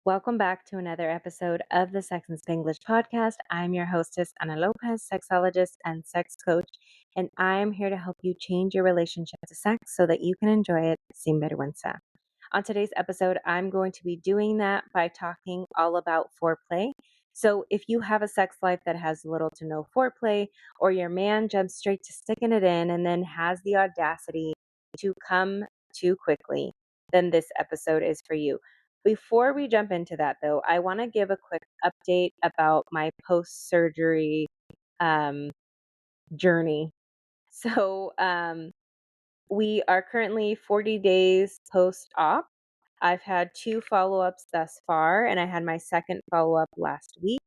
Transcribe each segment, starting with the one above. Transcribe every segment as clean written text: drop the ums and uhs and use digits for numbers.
Welcome back to another episode of the Sex and Spanglish podcast. I'm your hostess, Ana Lopez, sexologist and sex coach, and I'm here to help you change your relationship to sex so that you can enjoy it sin vergüenza. On today's episode, I'm going to be doing that by talking all about foreplay. So if you have a sex life that has little to no foreplay, or your man jumps straight to sticking it in and then has the audacity to come too quickly, then this episode is for you. Before we jump into that, though, I want to give a quick update about my post surgery um, journey. So, we are currently 40 days post op. I've had 2 follow-ups thus far, and I had my second follow-up last week.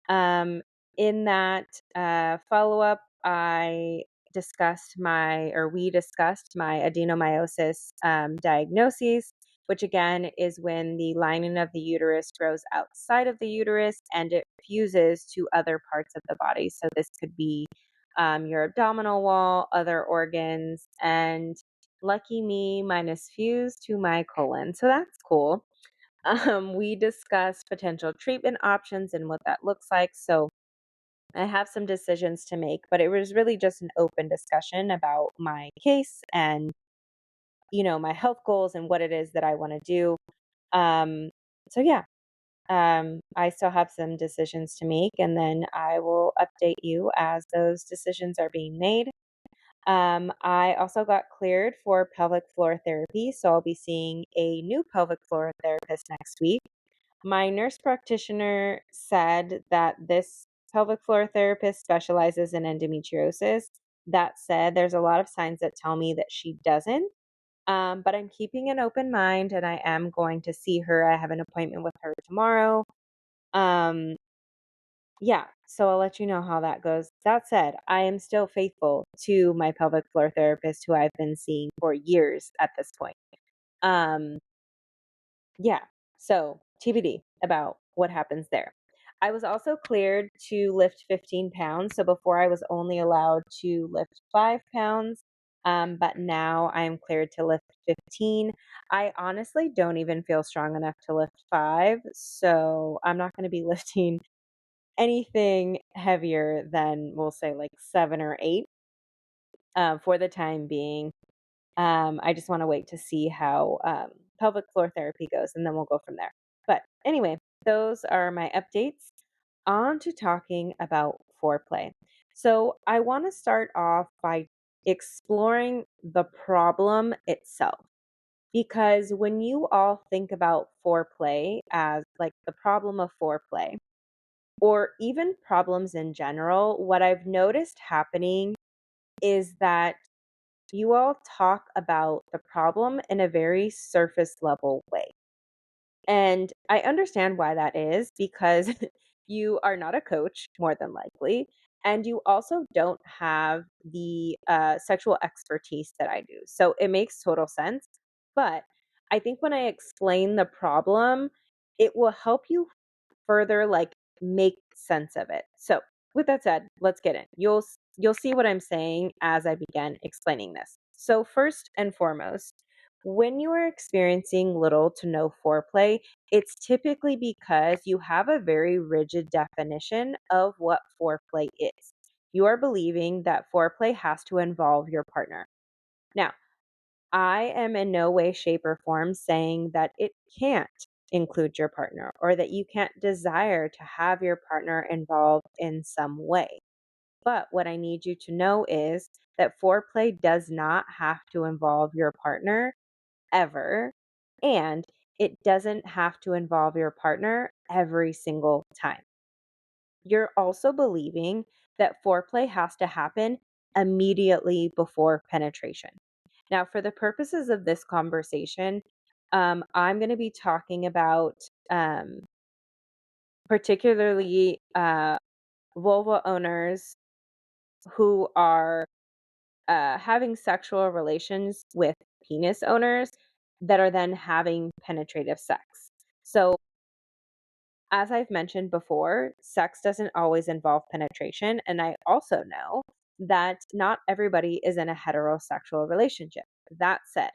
Um, in that follow-up, we discussed my adenomyosis diagnosis, which again is when the lining of the uterus grows outside of the uterus and it fuses to other parts of the body. So this could be your abdominal wall, other organs, and lucky me, mine is fused to my colon. So that's cool. We discussed potential treatment options and what that looks like. So I have some decisions to make, but it was really just an open discussion about my case and, my health goals and what it is that I want to do. Um, so yeah, I still have some decisions to make, and then I will update you as those decisions are being made. I also got cleared for pelvic floor therapy, so I'll be seeing a new pelvic floor therapist next week. My nurse practitioner said that this pelvic floor therapist specializes in endometriosis. That said, there's a lot of signs that tell me that she doesn't. But I'm keeping an open mind and I am going to see her. I have an appointment with her tomorrow. Um, yeah, so I'll let you know how that goes. That said, I am still faithful to my pelvic floor therapist who I've been seeing for years at this point. Um, Yeah. So TBD about what happens there. I was also cleared to lift 15 pounds. So before I was only allowed to lift 5 pounds. But now I'm cleared to lift 15. I honestly don't even feel strong enough to lift 5. So I'm not going to be lifting anything heavier than, we'll say, like 7 or 8 for the time being. I just want to wait to see how pelvic floor therapy goes, and then we'll go from there. But anyway, those are my updates. On to talking about foreplay. So I want to start off by exploring the problem itself. Because when you all think about foreplay as like the problem of foreplay, or even problems in general, what I've noticed happening is that you all talk about the problem in a very surface level way. And I understand why that is because you are not a coach, more than likely. And you also don't have the sexual expertise that I do. So it makes total sense. But I think when I explain the problem, it will help you further like make sense of it. So with that said, let's get in. You'll see what I'm saying as I begin explaining this. So first and foremost, when you are experiencing little to no foreplay, it's typically because you have a very rigid definition of what foreplay is. You are believing that foreplay has to involve your partner. Now, I am in no way, shape, or form saying that it can't include your partner or that you can't desire to have your partner involved in some way. But what I need you to know is that foreplay does not have to involve your partner ever, and it doesn't have to involve your partner every single time. You're also believing that foreplay has to happen immediately before penetration. Now, for the purposes of this conversation, I'm going to be talking about um, particularly vulva owners who are having sexual relations with penis owners that are then having penetrative sex. So, as I've mentioned before, sex doesn't always involve penetration. And I also know that not everybody is in a heterosexual relationship. That said,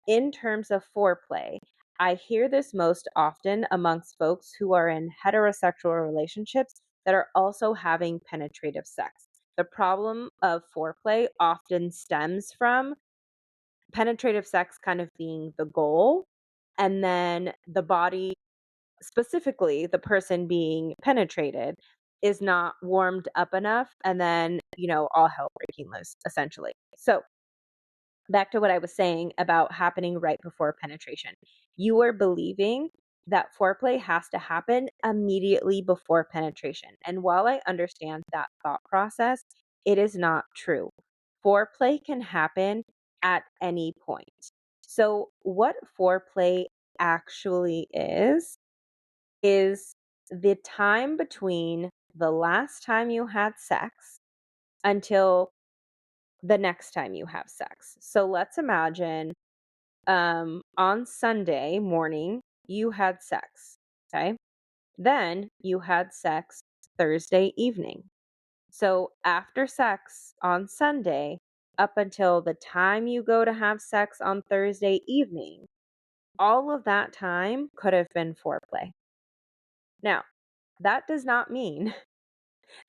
in terms of foreplay, I hear this most often amongst folks who are in heterosexual relationships that are also having penetrative sex. The problem of foreplay often stems from penetrative sex kind of being the goal, and then the body, specifically the person being penetrated, is not warmed up enough, and then, all hell breaking loose, essentially. So, back to what I was saying about happening right before penetration. You are believing that foreplay has to happen immediately before penetration. And while I understand that thought process, it is not true. Foreplay can happen at any point. So, what foreplay actually is the time between the last time you had sex until the next time you have sex. So let's imagine on Sunday morning, you had sex. Okay. Then you had sex Thursday evening. So after sex on Sunday, up until the time you go to have sex on Thursday evening, all of that time could have been foreplay. Now, that does not mean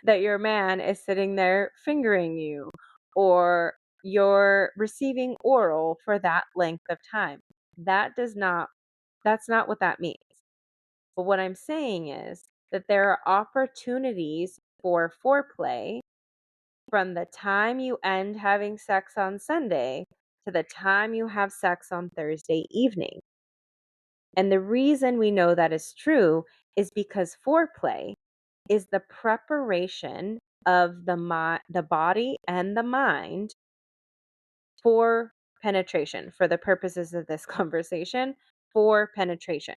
that your man is sitting there fingering you or you're receiving oral for that length of time. That's not what that means. But what I'm saying is that there are opportunities for foreplay from the time you end having sex on Sunday to the time you have sex on Thursday evening. And the reason we know that is true is because foreplay is the preparation of the body and the mind for penetration, for the purposes of this conversation, for penetration.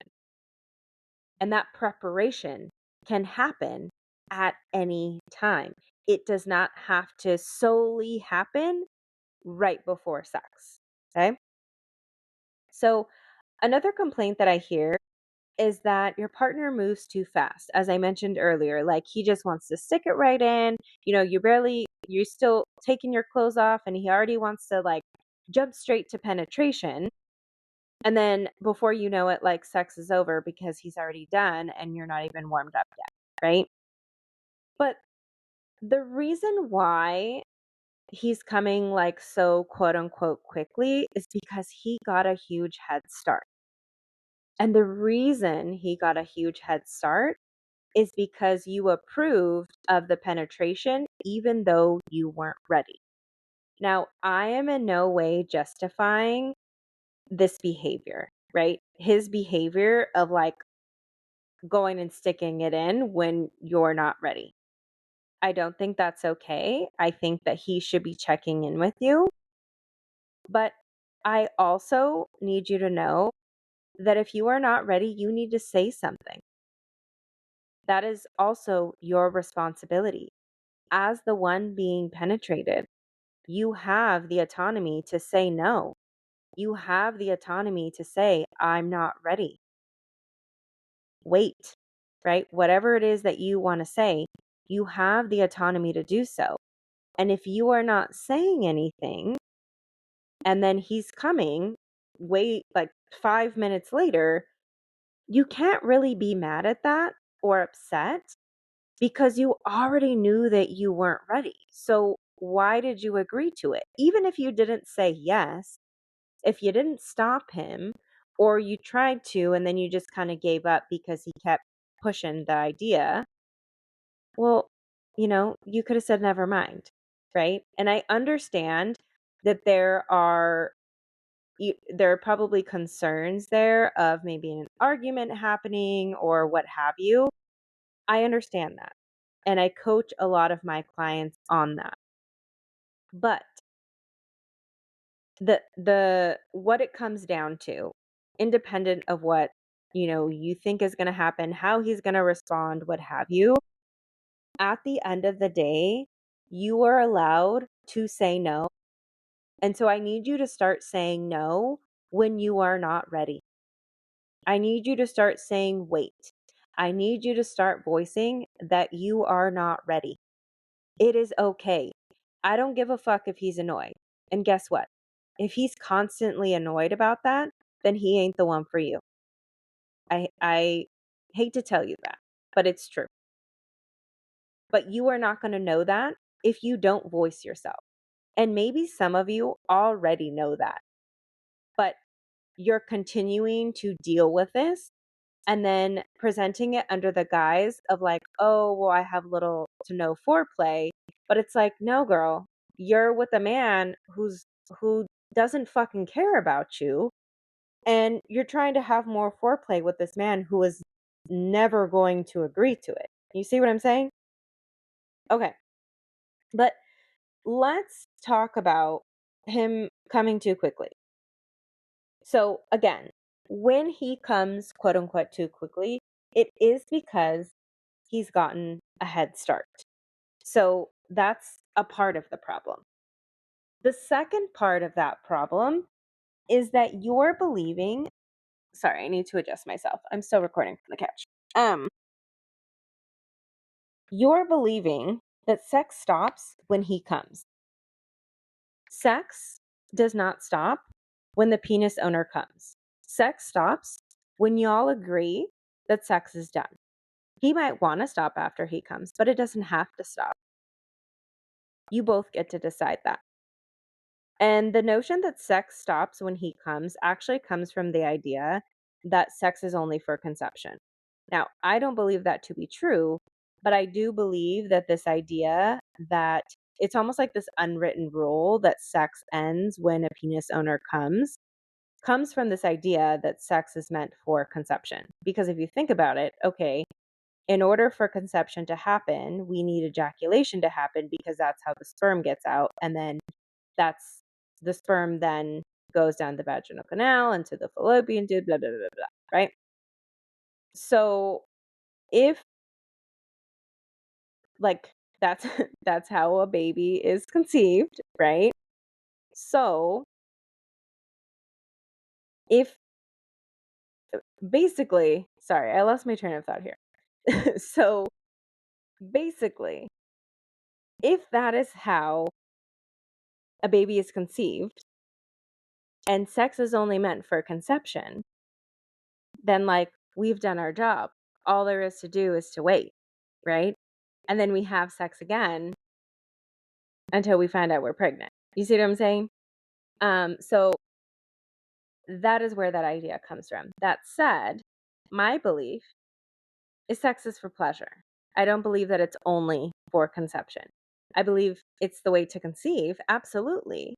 And that preparation can happen at any time. It does not have to solely happen right before sex. Okay. So, another complaint that I hear is that your partner moves too fast. As I mentioned earlier, like he just wants to stick it right in. You're still taking your clothes off and he already wants to like jump straight to penetration. And then before you know it, like sex is over because he's already done and you're not even warmed up yet. Right. But the reason why he's coming like so quote unquote quickly is because he got a huge head start. And the reason he got a huge head start is because you approved of the penetration even though you weren't ready. Now, I am in no way justifying this behavior, right? His behavior of like going and sticking it in when you're not ready. I don't think that's okay. I think that he should be checking in with you. But I also need you to know that if you are not ready, you need to say something. That is also your responsibility. As the one being penetrated, you have the autonomy to say no. You have the autonomy to say, I'm not ready. Wait, right? Whatever it is that you want to say, you have the autonomy to do so. And if you are not saying anything and then he's coming, wait like 5 minutes later, you can't really be mad at that or upset because you already knew that you weren't ready. So why did you agree to it? Even if you didn't say yes, if you didn't stop him or you tried to and then you just kind of gave up because he kept pushing the idea, well, you could have said never mind, right? And I understand that there are probably concerns there of maybe an argument happening or what have you. I understand that. And I coach a lot of my clients on that. But the what it comes down to, independent of what, you think is going to happen, how he's going to respond, what have you, at the end of the day, you are allowed to say no. And so I need you to start saying no when you are not ready. I need you to start saying wait. I need you to start voicing that you are not ready. It is okay. I don't give a fuck if he's annoyed. And guess what? If he's constantly annoyed about that, then he ain't the one for you. I hate to tell you that, but it's true. But you are not going to know that if you don't voice yourself. And maybe some of you already know that, but you're continuing to deal with this and then presenting it under the guise of like, oh, well, I have little to no foreplay. But it's like, no, girl, you're with a man who doesn't fucking care about you. And you're trying to have more foreplay with this man who is never going to agree to it. You see what I'm saying? Okay. But let's talk about him coming too quickly. So again, when he comes quote unquote too quickly, it is because he's gotten a head start. So that's a part of the problem. The second part of that problem is that you're believing, sorry, I need to adjust myself. I'm still recording from the couch. You're believing that sex stops when he comes. Sex does not stop when the penis owner comes. Sex stops when y'all agree that sex is done. He might want to stop after he comes, but it doesn't have to stop. You both get to decide that. And the notion that sex stops when he comes actually comes from the idea that sex is only for conception. Now, I don't believe that to be true, but I do believe that this idea that it's almost like this unwritten rule that sex ends when a penis owner comes from this idea that sex is meant for conception. Because if you think about it, okay, in order for conception to happen, we need ejaculation to happen because that's how the sperm gets out. And then that's the sperm then goes down the vaginal canal into the fallopian tube, blah, blah, blah, blah, right? So if like that's that's how a baby is conceived, right? So if basically, sorry, I lost my train of thought here. So basically, if that is how a baby is conceived and sex is only meant for conception, then like we've done our job. All there is to do is to wait, right? And then we have sex again until we find out we're pregnant. You see what I'm saying? So that is where that idea comes from. That said, my belief is sex is for pleasure. I don't believe that it's only for conception. I believe it's the way to conceive, absolutely.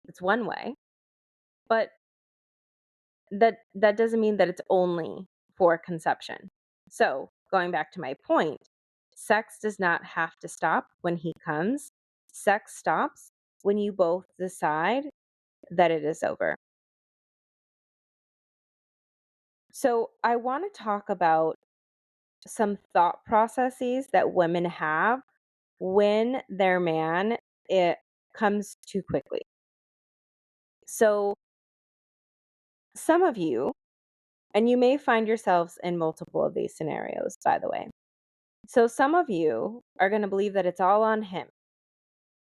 It's one way. But that doesn't mean that it's only for conception. So, going back to my point, sex does not have to stop when he comes. Sex stops when you both decide that it is over. So, I want to talk about some thought processes that women have when their man it comes too quickly. So, some of you, and you may find yourselves in multiple of these scenarios, by the way. So, some of you are going to believe that it's all on him.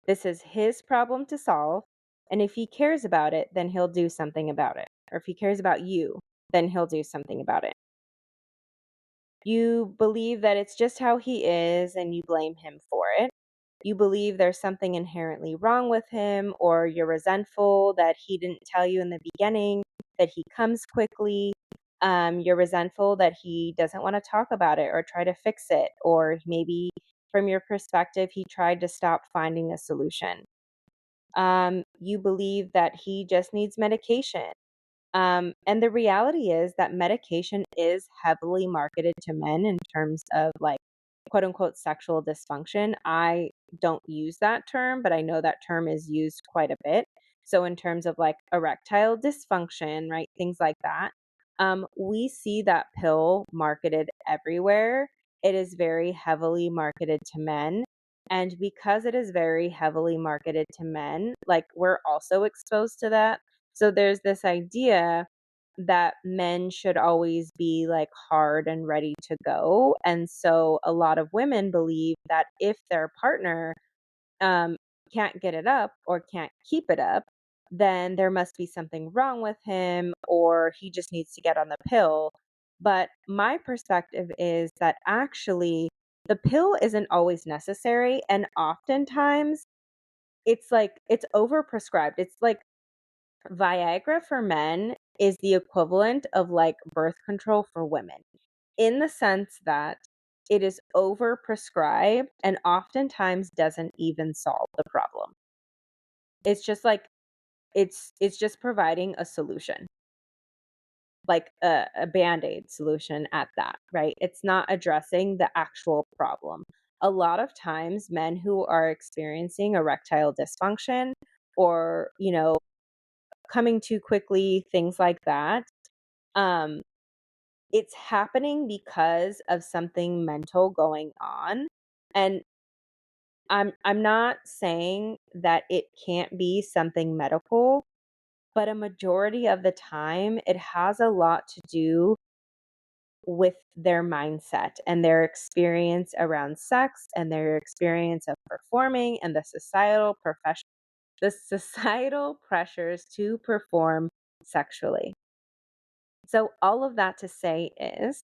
This is his problem to solve. And if he cares about it, then he'll do something about it. Or if he cares about you, then he'll do something about it. You believe that it's just how he is and you blame him for it. You believe there's something inherently wrong with him, or you're resentful that he didn't tell you in the beginning that he comes quickly. You're resentful that he doesn't want to talk about it or try to fix it, or maybe from your perspective, he tried to stop finding a solution. You believe that he just needs medication. And the reality is that medication is heavily marketed to men in terms of like quote unquote sexual dysfunction. I don't use that term, but I know that term is used quite a bit. So, in terms of like erectile dysfunction, right, things like that, we see that pill marketed everywhere. It is very heavily marketed to men. And because it is very heavily marketed to men, like we're also exposed to that. So there's this idea that men should always be like hard and ready to go. And so a lot of women believe that if their partner um, can't get it up or can't keep it up, then there must be something wrong with him or he just needs to get on the pill. But my perspective is that actually the pill isn't always necessary. And oftentimes it's overprescribed. It's like Viagra for men is the equivalent of like birth control for women in the sense that it is overprescribed and oftentimes doesn't even solve the problem. It's just like it's just providing a solution, like a band-aid solution at that, right? It's not addressing the actual problem. A lot of times men who are experiencing erectile dysfunction or, coming too quickly, things like that, um, it's happening because of something mental going on. And I'm not saying that it can't be something medical, but a majority of the time it has a lot to do with their mindset and their experience around sex and their experience of performing and the societal pressures to perform sexually. So all of that to say is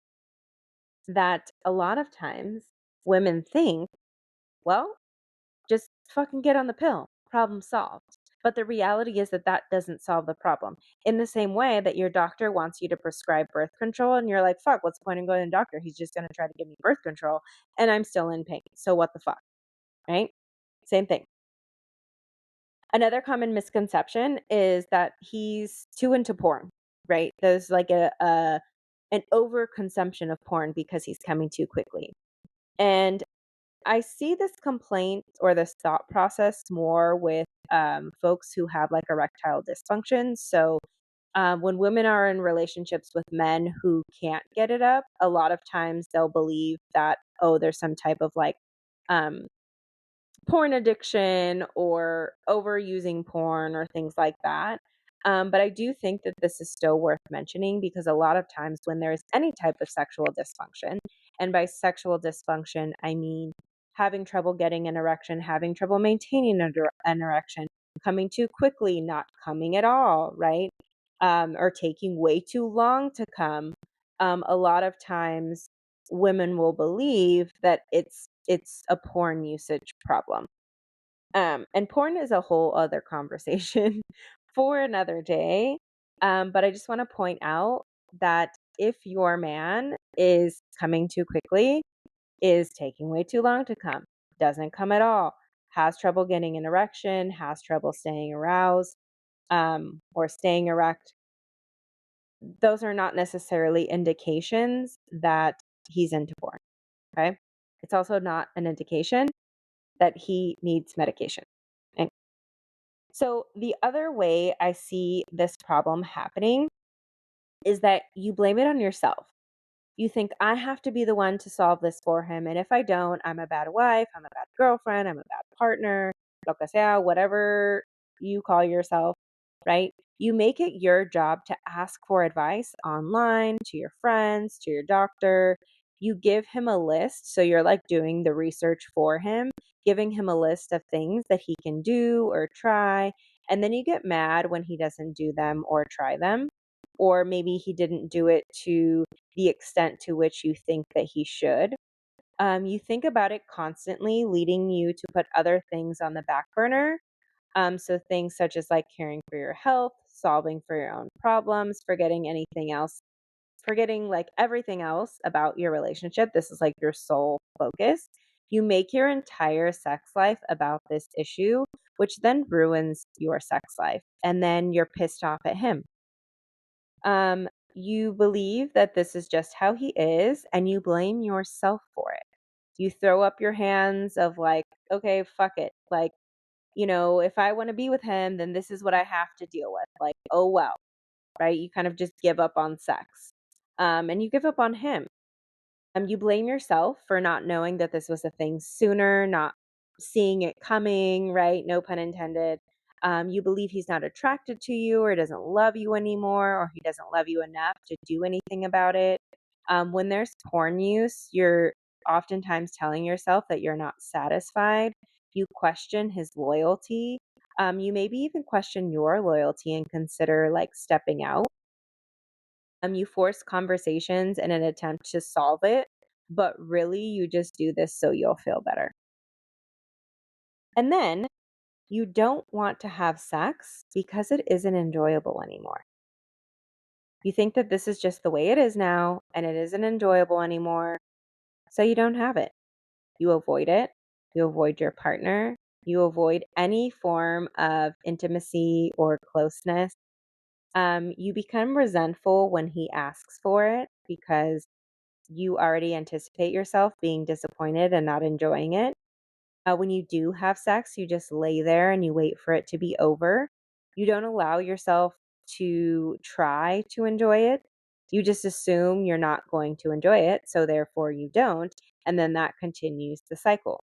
that a lot of times women think, well, just fucking get on the pill, problem solved. But the reality is that that doesn't solve the problem. In the same way that your doctor wants you to prescribe birth control and you're like, fuck, what's the point in going to the doctor? He's just going to try to give me birth control and I'm still in pain. So what the fuck, right? Same thing. Another common misconception is that he's too into porn, right? There's like an overconsumption of porn because he's coming too quickly. And I see this complaint or this thought process more with folks who have like erectile dysfunction. So when women are in relationships with men who can't get it up, a lot of times they'll believe that, oh, there's some type of like um, porn addiction or overusing porn or things like that. But I do think that this is still worth mentioning because a lot of times when there's any type of sexual dysfunction, and by sexual dysfunction, I mean having trouble getting an erection, having trouble maintaining an erection, coming too quickly, not coming at all, right? Or taking way too long to come. A lot of times women will believe that it's a porn usage problem. And porn is a whole other conversation for another day. But I just want to point out that if your man is coming too quickly, is taking way too long to come, doesn't come at all, has trouble getting an erection, has trouble staying aroused, or staying erect, those are not necessarily indications that he's into porn. Okay. It's also not an indication that he needs medication. Okay? So, the other way I see this problem happening is that you blame it on yourself. You think, I have to be the one to solve this for him. And if I don't, I'm a bad wife, I'm a bad girlfriend, I'm a bad partner, lo que sea, whatever you call yourself, right? You make it your job to ask for advice online, to your friends, to your doctor. You give him a list. So you're like doing the research for him, giving him a list of things that he can do or try. And then you get mad when he doesn't do them or try them. Or maybe he didn't do it to the extent to which you think that he should. You think about it constantly, leading you to put other things on the back burner. So things such as like caring for your health, solving for your own problems, forgetting like everything else about your relationship. This is like your sole focus. You make your entire sex life about this issue, which then ruins your sex life. And then you're pissed off at him. You believe that this is just how he is, and you blame yourself for it. You throw up your hands of like, okay, fuck it. Like, if I want to be with him, then this is what I have to deal with. Like, oh well, right? You kind of just give up on sex. And you give up on him. You blame yourself for not knowing that this was a thing sooner, not seeing it coming, right? No pun intended. You believe he's not attracted to you or doesn't love you anymore or he doesn't love you enough to do anything about it. When there's porn use, you're oftentimes telling yourself that you're not satisfied. You question his loyalty. You maybe even question your loyalty and consider like stepping out. You force conversations in an attempt to solve it, but really you just do this so you'll feel better. And then you don't want to have sex because it isn't enjoyable anymore. You think that this is just the way it is now and it isn't enjoyable anymore, so you don't have it. You avoid it. You avoid your partner. You avoid any form of intimacy or closeness. You become resentful when he asks for it because you already anticipate yourself being disappointed and not enjoying it. When you do have sex, you just lay there and you wait for it to be over. You don't allow yourself to try to enjoy it. You just assume you're not going to enjoy it, so therefore you don't. And then that continues the cycle.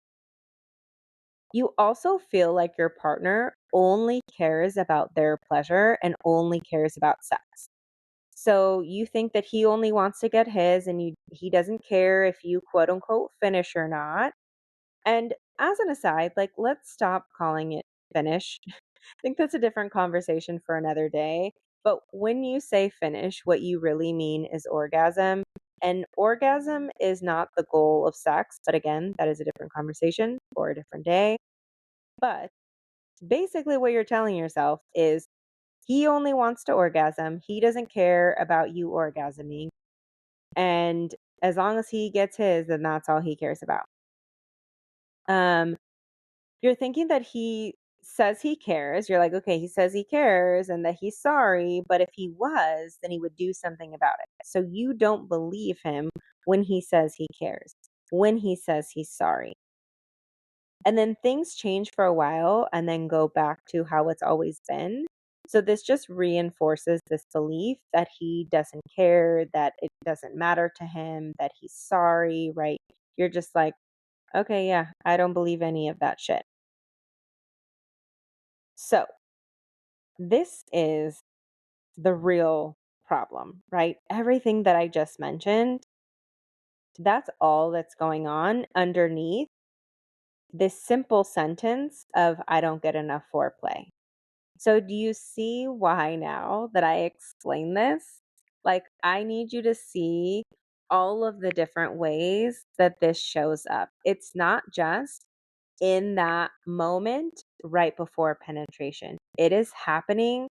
You also feel like your partner only cares about their pleasure and only cares about sex. So you think that he only wants to get his and he doesn't care if you quote unquote finish or not. And as an aside, like, let's stop calling it finish. I think that's a different conversation for another day. But when you say finish, what you really mean is orgasm. And orgasm is not the goal of sex. But again, that is a different conversation for a different day. But basically, what you're telling yourself is he only wants to orgasm. He doesn't care about you orgasming. And as long as he gets his, then that's all he cares about. Um, You're thinking that he says he cares. You're like, okay, he says he cares and that he's sorry, but if he was, then he would do something about it. So you don't believe him when he says he cares, when he says he's sorry. And then things change for a while and then go back to how it's always been. So this just reinforces this belief that he doesn't care, that it doesn't matter to him, that he's sorry, right? You're just like, okay, yeah, I don't believe any of that shit. So this is the real problem, right? Everything that I just mentioned, that's all that's going on underneath this simple sentence of I don't get enough foreplay. So, do you see why now that I explain this? Like, I need you to see all of the different ways that this shows up. It's not just in that moment right before penetration, it is happening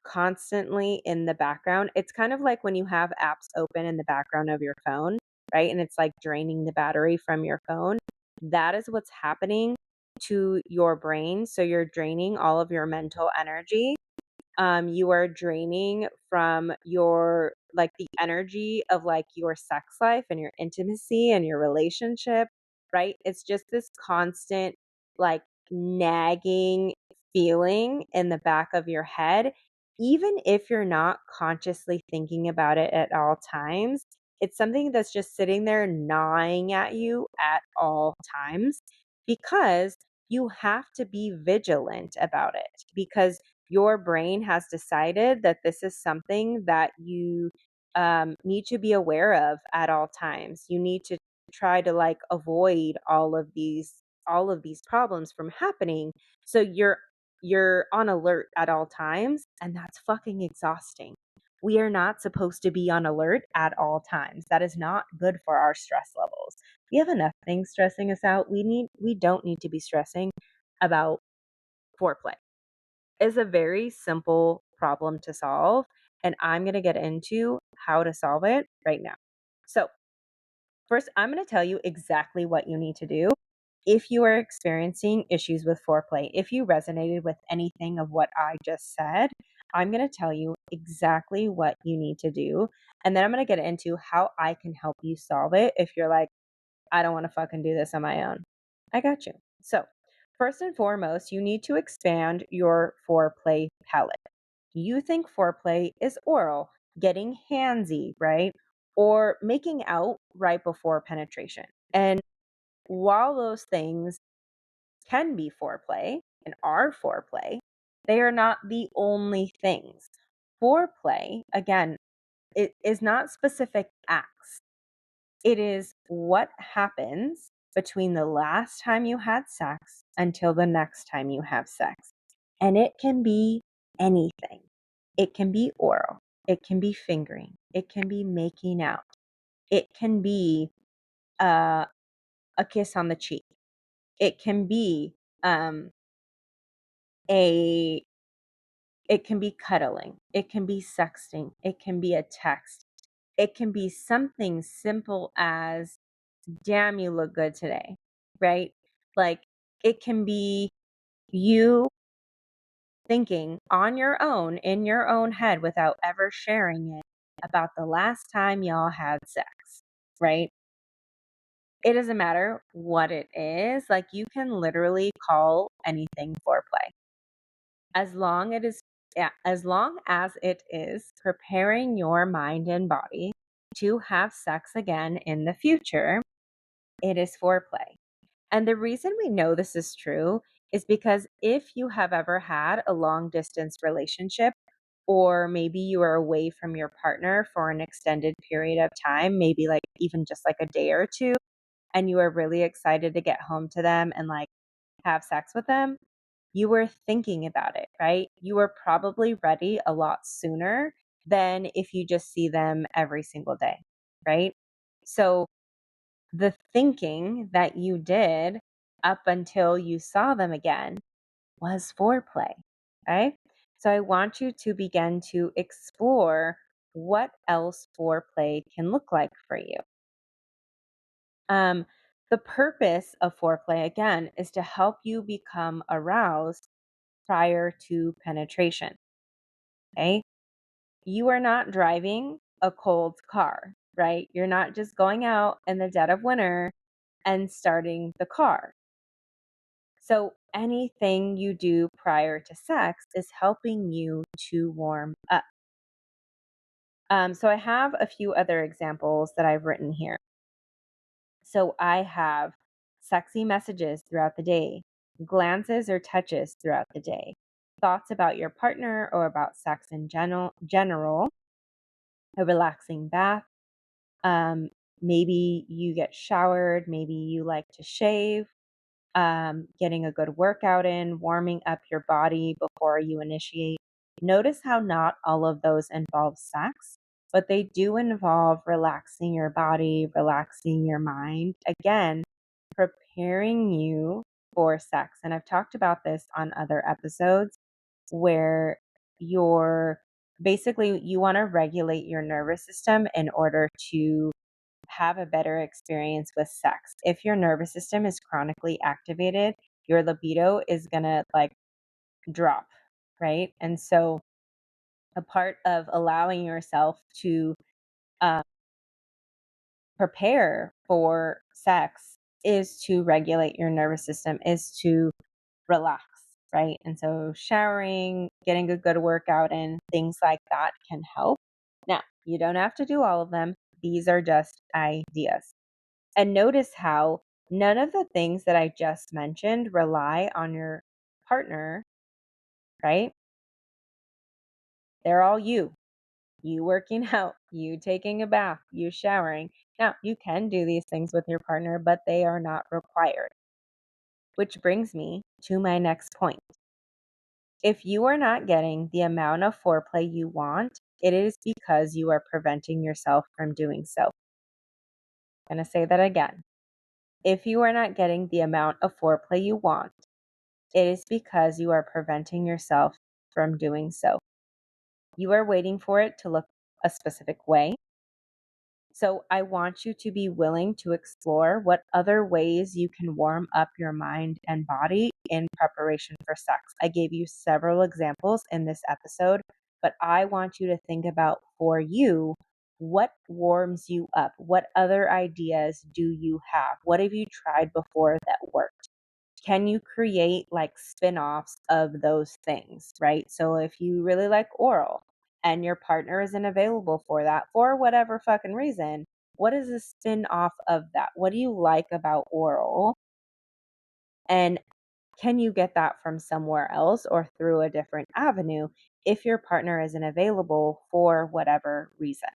constantly in the background. It's kind of like when you have apps open in the background of your phone, right? And it's like draining the battery from your phone. That is what's happening to your brain. So you're draining all of your mental energy. You are draining from your like the energy of like your sex life and your intimacy and your relationship, right? It's just this constant like nagging feeling in the back of your head. Even if you're not consciously thinking about it at all times, it's something that's just sitting there gnawing at you at all times because you have to be vigilant about it because your brain has decided that this is something that you need to be aware of at all times. You need to try to like avoid all of these problems from happening. So you're on alert at all times, and that's fucking exhausting. We are not supposed to be on alert at all times. That is not good for our stress levels. We have enough things stressing us out. We don't need to be stressing about foreplay. It's a very simple problem to solve, and I'm going to get into how to solve it right now. So, first, I'm going to tell you exactly what you need to do if you are experiencing issues with foreplay. If you resonated with anything of what I just said, I'm going to tell you exactly what you need to do. And then I'm going to get into how I can help you solve it if you're like, I don't want to fucking do this on my own. I got you. So, first and foremost, you need to expand your foreplay palette. You think foreplay is oral, getting handsy, right? Or making out right before penetration. And while those things can be foreplay and are foreplay, they are not the only things. Foreplay, again, it is not specific acts. It is what happens between the last time you had sex until the next time you have sex. And it can be anything. It can be oral. It can be fingering. It can be making out. It can be uh, a kiss on the cheek. It can be um, a it can be cuddling. It can be sexting. It can be a text. It can be something simple as, damn, you look good today, right? Like, it can be you thinking on your own, in your own head, without ever sharing it, about the last time y'all had sex, right? It doesn't matter what it is. Like, you can literally call anything foreplay. As long it is yeah, as long as it is preparing your mind and body to have sex again in the future, it is foreplay. And the reason we know this is true is because if you have ever had a long distance relationship, or maybe you are away from your partner for an extended period of time, maybe like even just like a day or two, and you are really excited to get home to them and like have sex with them, you were thinking about it, right? You were probably ready a lot sooner than if you just see them every single day, right? So the thinking that you did up until you saw them again was foreplay, right? So I want you to begin to explore what else foreplay can look like for you. Um, the purpose of foreplay, again, is to help you become aroused prior to penetration. Okay. You are not driving a cold car, right? You're not just going out in the dead of winter and starting the car. So anything you do prior to sex is helping you to warm up. So I have a few other examples that I've written here. So I have sexy messages throughout the day, glances or touches throughout the day, thoughts about your partner or about sex in general, a relaxing bath. Um, Maybe you get showered, maybe you like to shave, getting a good workout in, warming up your body before you initiate. Notice how not all of those involve sex, but they do involve relaxing your body, relaxing your mind. Again, preparing you for sex. And I've talked about this on other episodes where you're basically you want to regulate your nervous system in order to have a better experience with sex. If your nervous system is chronically activated, your libido is going to like drop, right? And so a part of allowing yourself to uh, prepare for sex is to regulate your nervous system, is to relax, right? And so showering, getting a good workout in, things like that can help. Now, you don't have to do all of them. These are just ideas. And notice how none of the things that I just mentioned rely on your partner, right? They're all you. You working out, you taking a bath, you showering. Now, you can do these things with your partner, but they are not required. Which brings me to my next point. If you are not getting the amount of foreplay you want, it is because you are preventing yourself from doing so. I'm going to say that again. If you are not getting the amount of foreplay you want, it is because you are preventing yourself from doing so. You are waiting for it to look a specific way. So I want you to be willing to explore what other ways you can warm up your mind and body in preparation for sex. I gave you several examples in this episode, but I want you to think about for you, what warms you up? What other ideas do you have? What have you tried before that worked? Can you create like spin-offs of those things, right? So if you really like oral and your partner isn't available for that for whatever fucking reason, what is a spin-off of that? What do you like about oral? And can you get that from somewhere else or through a different avenue if your partner isn't available for whatever reason?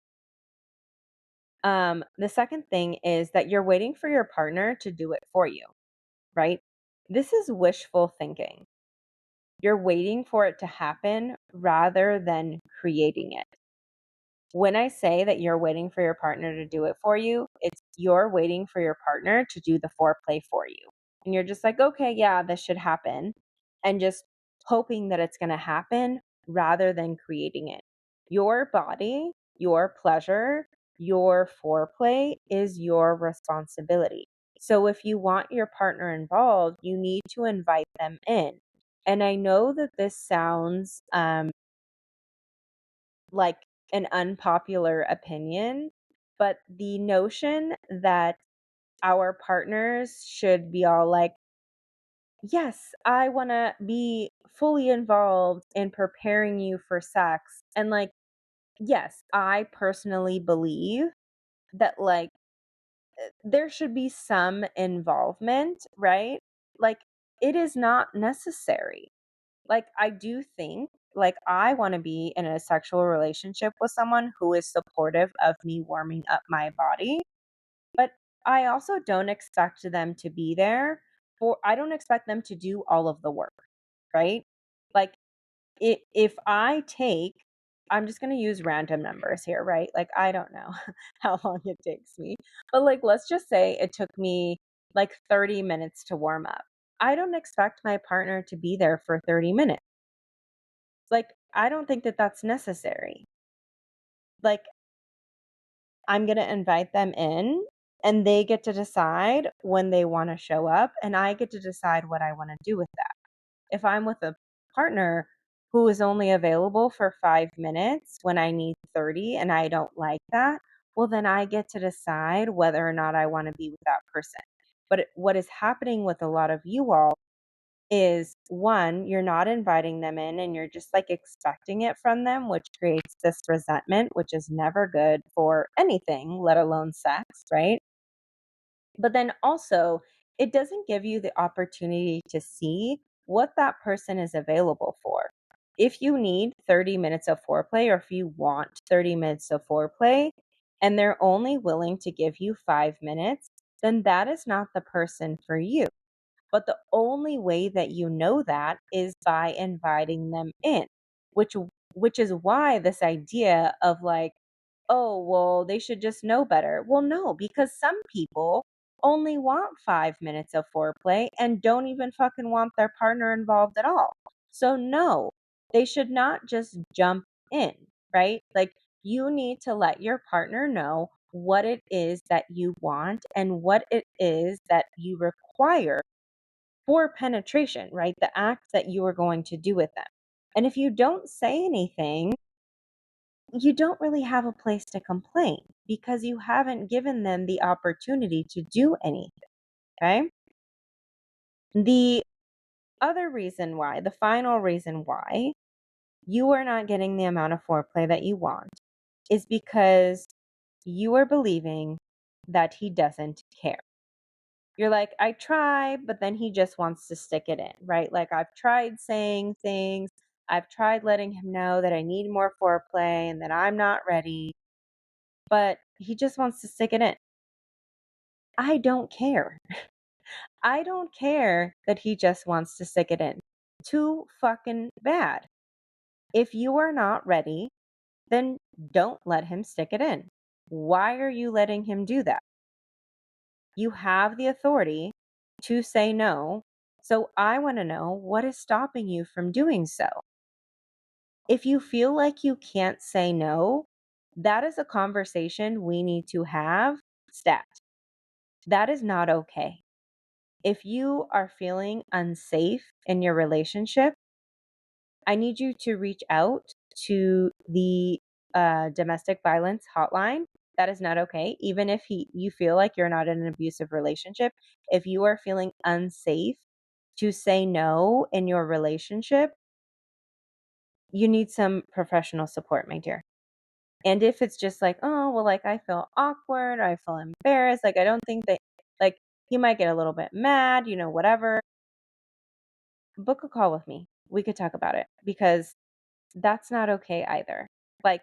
The second thing is that you're waiting for your partner to do it for you, right? This is wishful thinking. You're waiting for it to happen rather than creating it. When I say that you're waiting for your partner to do it for you, it's you're waiting for your partner to do the foreplay for you. And you're just like, okay, yeah, this should happen. And just hoping that it's going to happen rather than creating it. Your body, your pleasure, your foreplay is your responsibility. So if you want your partner involved, you need to invite them in. And I know that this sounds like an unpopular opinion, but the notion that our partners should be all like, yes, I want to be fully involved in preparing you for sex. And like, yes, I personally believe that like there should be some involvement, right? Like, it is not necessary. Like, I do think, like, I want to be in a sexual relationship with someone who is supportive of me warming up my body, but I also don't expect them to be there I don't expect them to do all of the work, right? Like, if I take I'm just gonna use random numbers here, right? Like, I don't know how long it takes me, but, like, let's just say it took me, like, 30 minutes to warm up. I don't expect my partner to be there for 30 minutes. Like, I don't think that that's necessary. Like, I'm gonna invite them in, and they get to decide when they wanna show up, and I get to decide what I wanna do with that. If I'm with a partner who is only available for 5 minutes when I need 30 and I don't like that, well, then I get to decide whether or not I wanna be with that person. But what is happening with a lot of you all is, one, you're not inviting them in and you're just like expecting it from them, which creates this resentment, which is never good for anything, let alone sex, right? But then also, it doesn't give you the opportunity to see what that person is available for. If you need 30 minutes of foreplay, or if you want 30 minutes of foreplay, and they're only willing to give you 5 minutes, then that is not the person for you. But the only way that you know that is by inviting them in, which which is why this idea of like, oh, well, they should just know better. Well, no, because some people only want 5 minutes of foreplay and don't even fucking want their partner involved at all. So no, they should not just jump in, right? Like, you need to let your partner know what it is that you want and what it is that you require for penetration, right? The act that you are going to do with them. And if you don't say anything, you don't really have a place to complain because you haven't given them the opportunity to do anything. Okay. The other reason why, the final reason why you are not getting the amount of foreplay that you want is because you are believing that he doesn't care. You're like, I try, but then he just wants to stick it in, right? Like, I've tried saying things, I've tried letting him know that I need more foreplay and that I'm not ready, but he just wants to stick it in. I don't care. I don't care that he just wants to stick it in. Too fucking bad. If you are not ready, then don't let him stick it in. Why are you letting him do that? You have the authority to say no. So I want to know what is stopping you from doing so. If you feel like you can't say no, that is a conversation we need to have stat. That is not okay. If you are feeling unsafe in your relationship, I need you to reach out to the domestic violence hotline. That is not okay. Even if you feel like you're not in an abusive relationship, if you are feeling unsafe to say no in your relationship, you need some professional support, my dear. And if it's just like, oh, well, like, I feel awkward, I feel embarrassed, like, I don't think that, like, he might get a little bit mad, whatever, book a call with me. We could talk about it because that's not okay either. Like,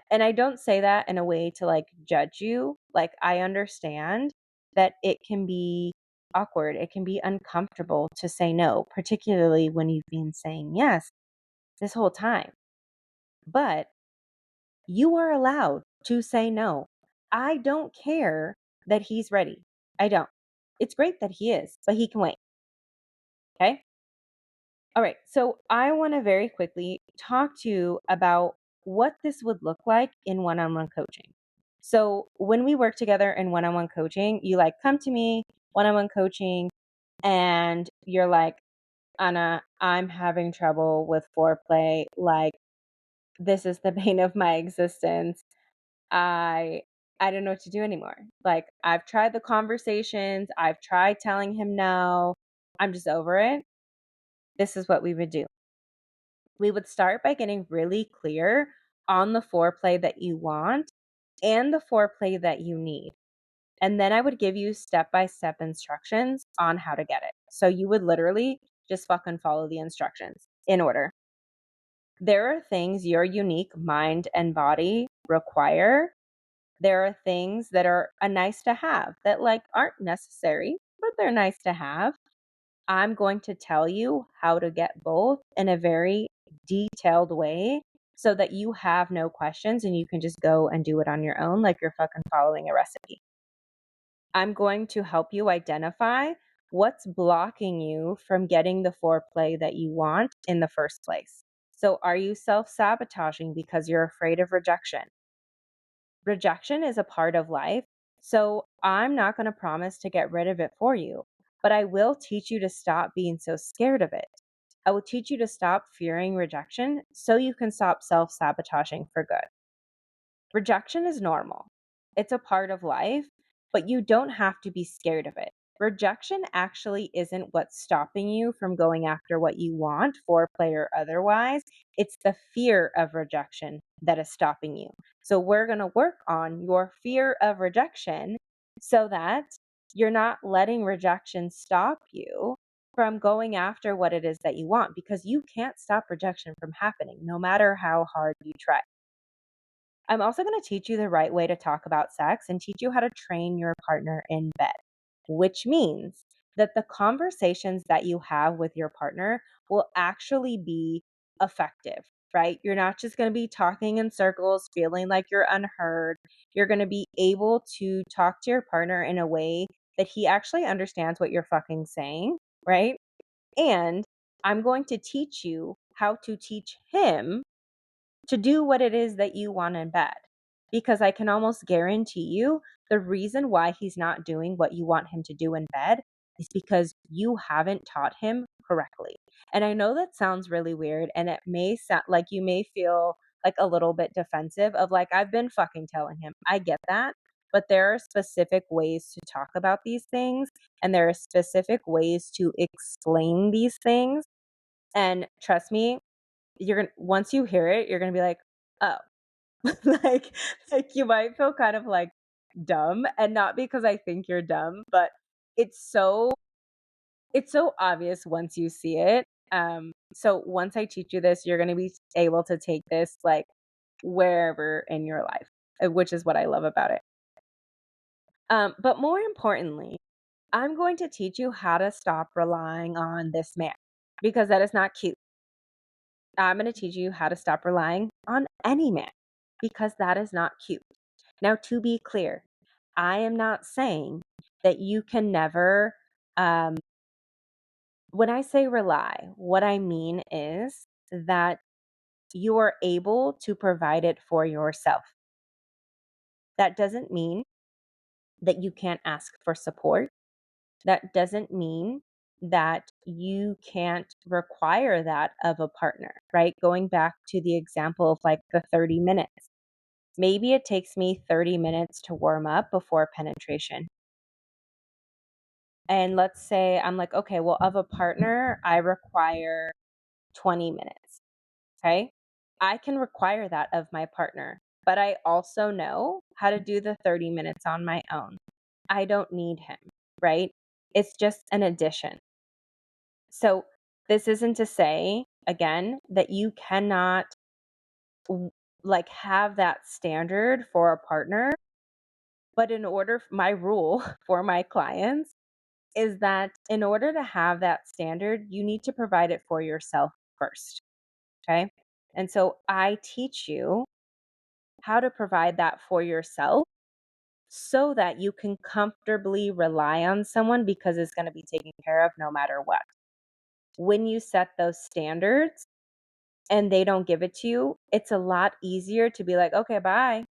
and I don't say that in a way to like judge you. Like, I understand that it can be awkward, it can be uncomfortable to say no, particularly when you've been saying yes this whole time. But You are allowed to say no. I don't care that he's ready. I don't. It's great that he is, but he can wait. Okay. All right. So I want to very quickly talk to you about what this would look like in one on one coaching. So when we work together in one on one coaching, you like come to me one on one coaching and you're like, Anna, I'm having trouble with foreplay. Like, this is the bane of my existence. I I don't know what to do anymore. Like, I've tried the conversations, I've tried telling him no. I'm just over it. This is what we would do. We would start by getting really clear on the foreplay that you want and the foreplay that you need. And then I would give you step-by-step instructions on how to get it. So you would literally just fucking follow the instructions in order. There are things your unique mind and body require. There are things that are a nice to have that like aren't necessary, but they're nice to have. I'm going to tell you how to get both in a very detailed way so that you have no questions and you can just go and do it on your own like you're fucking following a recipe. I'm going to help you identify what's blocking you from getting the foreplay that you want in the first place. So, are you self sabotaging because you're afraid of rejection? Rejection is a part of life. So, I'm not going to promise to get rid of it for you, but I will teach you to stop being so scared of it. I will teach you to stop fearing rejection so you can stop self sabotaging for good. Rejection is normal. It's a part of life, but you don't have to be scared of it. Rejection actually isn't what's stopping you from going after what you want, foreplay or otherwise. It's the fear of rejection that is stopping you. So we're going to work on your fear of rejection so that you're not letting rejection stop you from going after what it is that you want, because you can't stop rejection from happening no matter how hard you try. I'm also going to teach you the right way to talk about sex and teach you how to train your partner in bed, which means that the conversations that you have with your partner will actually be effective, right? You're not just going to be talking in circles, feeling like you're unheard. You're going to be able to talk to your partner in a way that he actually understands what you're fucking saying, right? And I'm going to teach you how to teach him to do what it is that you want in bed. Because I can almost guarantee you the reason why he's not doing what you want him to do in bed is because you haven't taught him correctly. And I know that sounds really weird and it may sound like you may feel like a little bit defensive of like, I've been fucking telling him. I get that. But there are specific ways to talk about these things and there are specific ways to explain these things. And trust me, you're gonna once you hear it, you're gonna be like, "Oh." Like like you might feel kind of like dumb, and not because I think you're dumb, but it's so it's so obvious once you see it. So once I teach you this, you're gonna be able to take this like wherever in your life, which is what I love about it. But more importantly, I'm going to teach you how to stop relying on this man because that is not cute. I'm going to teach you how to stop relying on any man because that is not cute. Now, to be clear, I am not saying that you can never, um, when I say rely, what I mean is that you are able to provide it for yourself. That doesn't mean that you can't ask for support. That doesn't mean that you can't require that of a partner, right? Going back to the example of like the 30 minutes. Maybe it takes me 30 minutes to warm up before penetration. And let's say I'm like, okay, well, of a partner, I require 20 minutes. Okay. I can require that of my partner, but I also know how to do the 30 minutes on my own. I don't need him, right? It's just an addition. So this isn't to say, again, that you cannot like have that standard for a partner. But in order, my rule for my clients is that in order to have that standard, you need to provide it for yourself first. Okay. And so I teach you how to provide that for yourself so that you can comfortably rely on someone because it's going to be taken care of no matter what. When you set those standards and they don't give it to you, it's a lot easier to be like, okay, bye,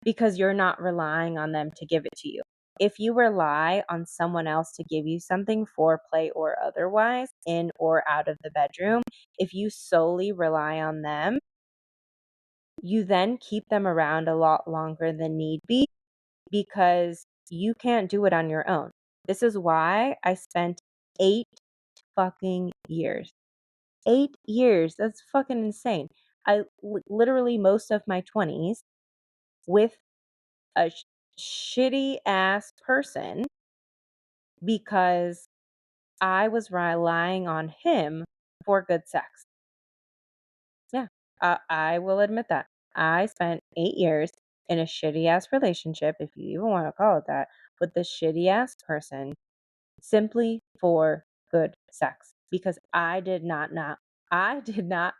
because you're not relying on them to give it to you. If you rely on someone else to give you something, foreplay or otherwise, in or out of the bedroom, if you solely rely on them, you then keep them around a lot longer than need be because you can't do it on your own. This is why I spent 8 fucking years. 8 years. That's fucking insane. Literally most of my 20s with a shitty ass person because I was relying on him for good sex. Yeah, I will admit that. I spent 8 years in a shitty ass relationship, if you even want to call it that, with this shitty ass person simply for good sex because I did not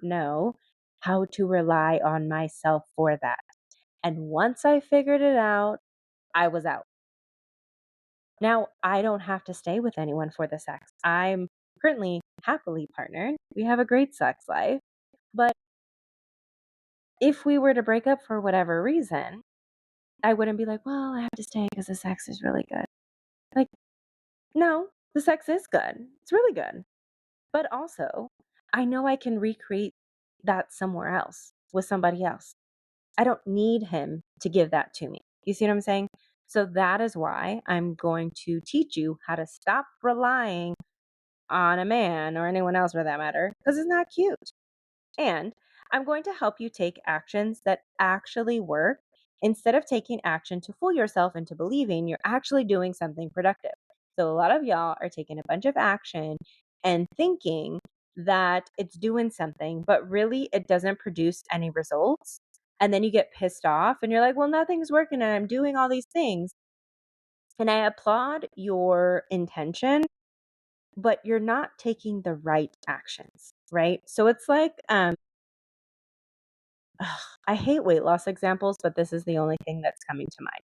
know how to rely on myself for that. And once I figured it out, I was out. Now, I don't have to stay with anyone for the sex. I'm currently happily partnered. We have a great sex life. But if we were to break up for whatever reason, I wouldn't be like, well, I have to stay because the sex is really good. Like, no, the sex is good. It's really good. But also, I know I can recreate that somewhere else with somebody else. I don't need him to give that to me. You see what I'm saying? So that is why I'm going to teach you how to stop relying on a man or anyone else for that matter, because it's not cute. And I'm going to help you take actions that actually work instead of taking action to fool yourself into believing you're actually doing something productive. So a lot of y'all are taking a bunch of action and thinking that it's doing something, but really it doesn't produce any results. And then you get pissed off and you're like, well, nothing's working and I'm doing all these things. And I applaud your intention, but you're not taking the right actions, right? So it's like, I hate weight loss examples, but this is the only thing that's coming to mind.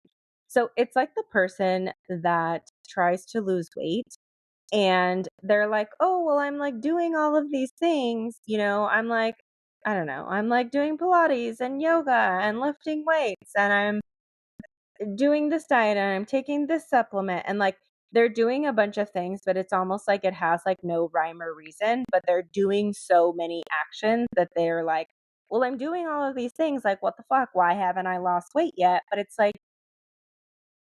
So it's like the person that tries to lose weight and they're like, oh, well, I'm like doing all of these things. I'm like, I don't know, I'm like doing Pilates and yoga and lifting weights and I'm doing this diet and I'm taking this supplement and like they're doing a bunch of things, but it's almost like it has like no rhyme or reason, but they're doing so many actions that they're like, well, I'm doing all of these things. Like, what the fuck? Why haven't I lost weight yet? But it's like,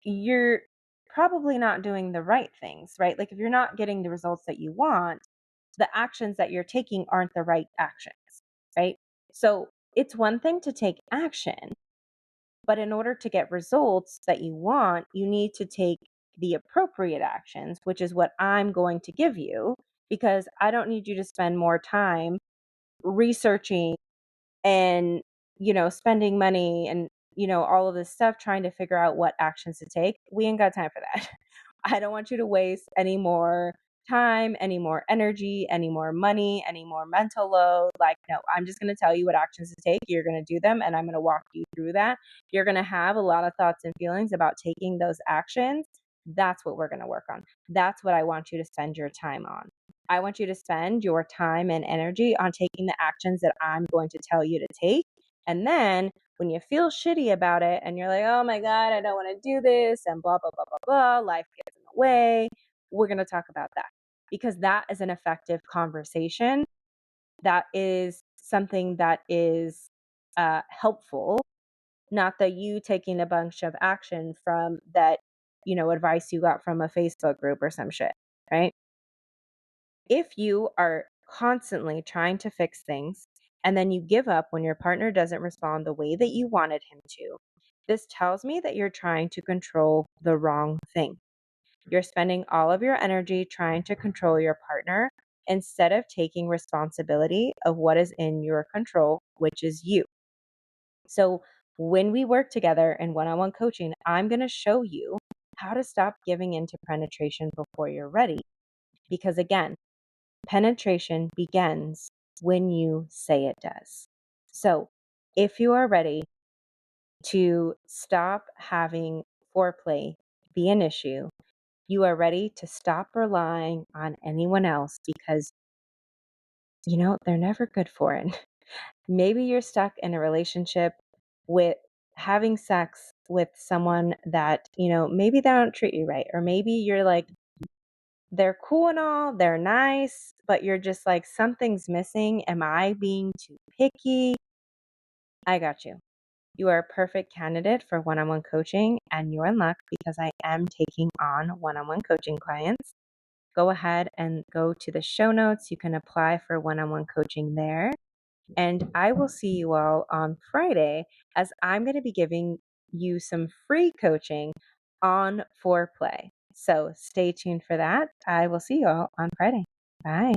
you're probably not doing the right things, right? Like, if you're not getting the results that you want, the actions that you're taking aren't the right actions, right? So it's one thing to take action, but in order to get results that you want, you need to take the appropriate actions, which is what I'm going to give you, because I don't need you to spend more time researching and, spending money and, all of this stuff trying to figure out what actions to take. We ain't got time for that. I don't want you to waste any more time, any more energy, any more money, any more mental load. Like, no, I'm just going to tell you what actions to take. You're going to do them and I'm going to walk you through that. You're going to have a lot of thoughts and feelings about taking those actions. That's what we're going to work on. That's what I want you to spend your time on. I want you to spend your time and energy on taking the actions that I'm going to tell you to take. And then when you feel shitty about it and you're like, oh my God, I don't want to do this and blah, blah, blah, blah, blah, life gets in the way, we're going to talk about that because that is an effective conversation. That is something that is helpful, not that you taking a bunch of action from that, advice you got from a Facebook group or some shit, right? If you are constantly trying to fix things and then you give up when your partner doesn't respond the way that you wanted him to, this tells me that you're trying to control the wrong thing. You're spending all of your energy trying to control your partner instead of taking responsibility of what is in your control, which is you. So when we work together in one-on-one coaching, I'm going to show you how to stop giving into penetration before you're ready. Because again, penetration begins when you say it does. So if you are ready to stop having foreplay be an issue. You are ready to stop relying on anyone else because, they're never good for it. Maybe you're stuck in a relationship with having sex with someone that, maybe they don't treat you right. Or maybe you're like, they're cool and all, they're nice, but you're just like, something's missing. Am I being too picky? I got you. You are a perfect candidate for one-on-one coaching, and you're in luck because I am taking on one-on-one coaching clients. Go ahead and go to the show notes. You can apply for one-on-one coaching there. And I will see you all on Friday as I'm going to be giving you some free coaching on foreplay. So stay tuned for that. I will see you all on Friday. Bye.